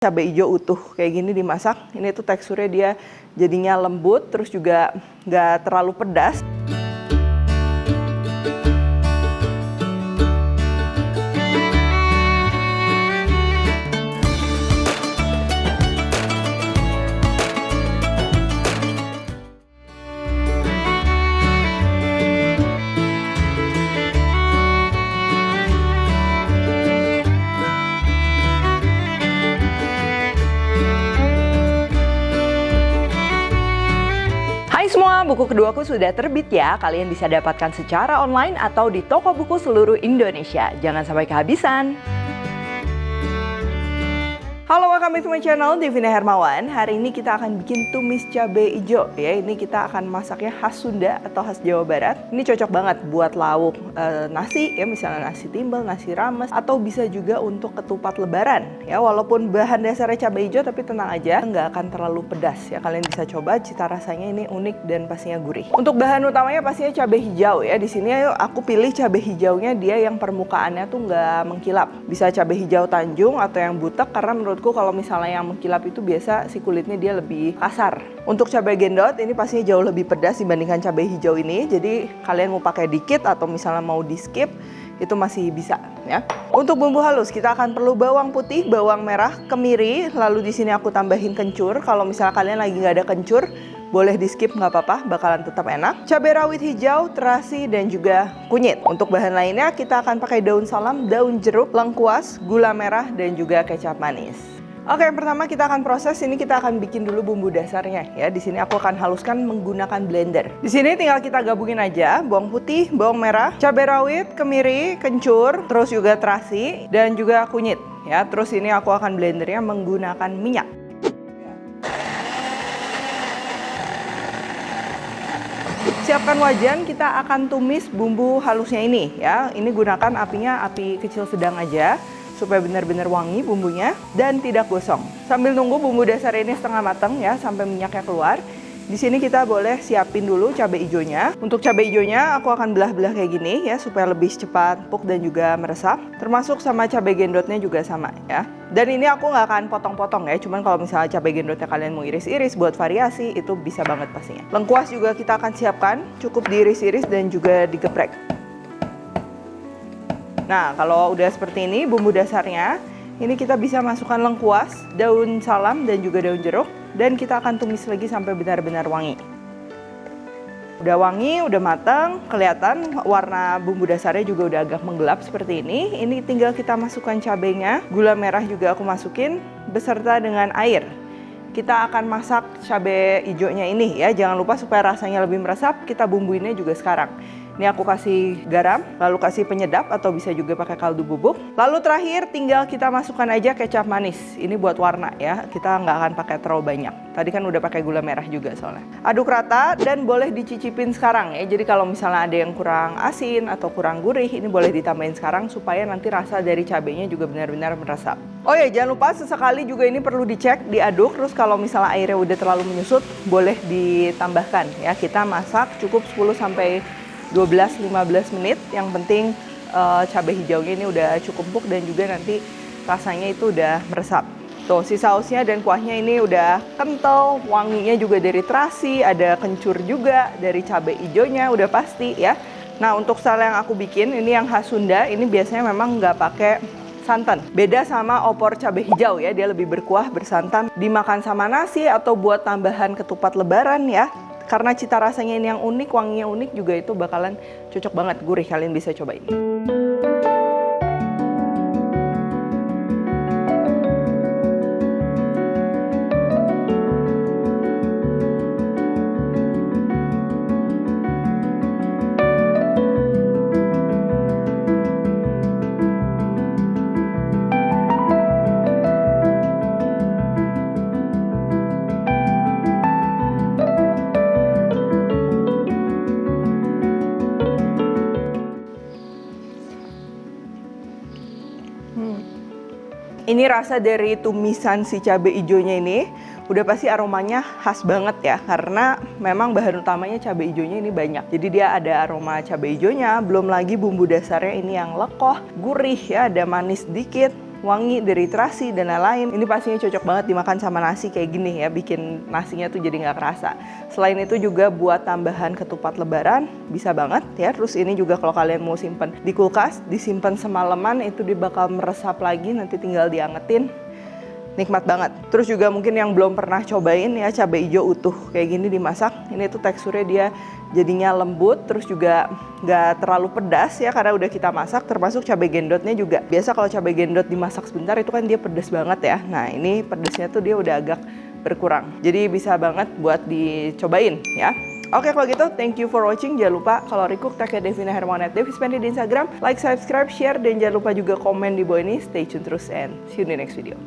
Cabai hijau utuh kayak gini dimasak, ini tuh teksturnya dia jadinya lembut, terus juga nggak terlalu pedas. Hai semua, buku keduaku sudah terbit ya. Kalian bisa dapatkan secara online atau di toko buku seluruh Indonesia. Jangan sampai kehabisan. Halo, welcome back to my channel, Devina Hermawan. Hari ini kita akan bikin tumis cabai hijau ya. Ini kita akan masaknya khas Sunda atau khas Jawa Barat. Ini cocok banget buat lauk nasi ya, misalnya nasi timbel, nasi rames, atau bisa juga untuk ketupat lebaran ya. Walaupun bahan dasarnya cabai hijau, tapi tenang aja, nggak akan terlalu pedas ya. Kalian bisa coba, cita rasanya ini unik dan pastinya gurih. Untuk bahan utamanya pastinya cabai hijau ya. Di sini aku pilih cabai hijaunya dia yang permukaannya tuh nggak mengkilap. Bisa cabai hijau Tanjung atau yang butek, karena menurut kalau misalnya yang mengkilap itu biasa si kulitnya dia lebih kasar. Untuk cabai gendot ini pastinya jauh lebih pedas dibandingkan cabai hijau ini. Jadi kalian mau pakai dikit atau misalnya mau di skip itu masih bisa ya. Untuk bumbu halus kita akan perlu bawang putih, bawang merah, kemiri, lalu di sini aku tambahin kencur. Kalau misalnya kalian lagi nggak ada kencur, boleh di skip nggak apa-apa, bakalan tetap enak. Cabai rawit hijau, terasi, dan juga kunyit. Untuk bahan lainnya kita akan pakai daun salam, daun jeruk, lengkuas, gula merah, dan juga kecap manis. Oke, yang pertama kita akan proses, ini kita akan bikin dulu bumbu dasarnya ya. Di sini aku akan haluskan menggunakan blender. Di sini tinggal kita gabungin aja bawang putih, bawang merah, cabai rawit, kemiri, kencur, terus juga terasi, dan juga kunyit ya. Terus ini aku akan blendernya menggunakan minyak. Siapkan wajan, kita akan tumis bumbu halusnya ini ya. Ini gunakan apinya api kecil sedang aja supaya benar-benar wangi bumbunya dan tidak gosong. Sambil nunggu bumbu dasar ini setengah matang ya sampai minyaknya keluar. Di sini kita boleh siapin dulu cabai hijaunya. Untuk cabai hijaunya aku akan belah-belah kayak gini ya supaya lebih cepat empuk dan juga meresap. Termasuk sama cabai gendotnya juga sama ya. Dan ini aku nggak akan potong-potong ya. Cuman kalau misalnya cabai gendotnya kalian mau iris-iris buat variasi itu bisa banget pastinya. Lengkuas juga kita akan siapkan, cukup diiris-iris dan juga digeprek. Nah, kalau udah seperti ini bumbu dasarnya, ini kita bisa masukkan lengkuas, daun salam, dan juga daun jeruk. Dan kita akan tumis lagi sampai benar-benar wangi. Udah wangi, udah matang, kelihatan warna bumbu dasarnya juga udah agak menggelap seperti ini. Ini tinggal kita masukkan cabainya, gula merah juga aku masukin, beserta dengan air. Kita akan masak cabai hijaunya ini ya, jangan lupa supaya rasanya lebih meresap, kita bumbuinnya juga sekarang. Ini aku kasih garam, lalu kasih penyedap atau bisa juga pakai kaldu bubuk. Lalu terakhir tinggal kita masukkan aja kecap manis. Ini buat warna ya, kita nggak akan pakai terlalu banyak. Tadi kan udah pakai gula merah juga soalnya. Aduk rata dan boleh dicicipin sekarang ya. Jadi kalau misalnya ada yang kurang asin atau kurang gurih, ini boleh ditambahin sekarang supaya nanti rasa dari cabainya juga benar-benar meresap. Oh ya, jangan lupa sesekali juga ini perlu dicek, diaduk. Terus kalau misalnya airnya udah terlalu menyusut, boleh ditambahkan ya. Kita masak cukup 10-15 menit. Yang penting cabai hijaunya ini udah cukup empuk dan juga nanti rasanya itu udah meresap. Tuh, si sausnya dan kuahnya ini udah kental, wanginya juga dari terasi, ada kencur juga dari cabai hijaunya udah pasti ya. Nah, untuk style yang aku bikin ini yang khas Sunda, ini biasanya memang nggak pakai santan. Beda sama opor cabai hijau ya, dia lebih berkuah, bersantan, dimakan sama nasi atau buat tambahan ketupat lebaran ya. Karena cita rasanya ini yang unik, wanginya unik juga, itu bakalan cocok banget, gurih. Kalian bisa cobain. Ini rasa dari tumisan si cabai hijaunya ini udah pasti aromanya khas banget ya, karena memang bahan utamanya cabai hijaunya ini banyak. Jadi dia ada aroma cabai hijaunya, belum lagi bumbu dasarnya ini yang lekoh, gurih ya, ada manis dikit. wangi dari terasi dan lain-lain. Ini pastinya cocok banget dimakan sama nasi kayak gini ya, bikin nasinya tuh jadi nggak kerasa. Selain itu juga buat tambahan ketupat lebaran, bisa banget ya. Terus ini juga kalau kalian mau simpen di kulkas, disimpan semalaman, itu dia bakal meresap lagi, nanti tinggal diangetin. Nikmat banget. Terus juga mungkin yang belum pernah cobain ya cabai hijau utuh kayak gini dimasak. Ini tuh teksturnya dia jadinya lembut, terus juga nggak terlalu pedas ya karena udah kita masak. Termasuk cabai gendotnya juga. Biasa kalau cabai gendot dimasak sebentar itu kan dia pedas banget ya. Nah ini pedasnya tuh dia udah agak berkurang. Jadi bisa banget buat dicobain ya. Oke kalau gitu, thank you for watching. Jangan lupa kalau Recook tag Devina Hermawan @devispendi di Instagram. Like, subscribe, share, dan jangan lupa juga komen di bawah ini. Stay tune terus and see you in the next video.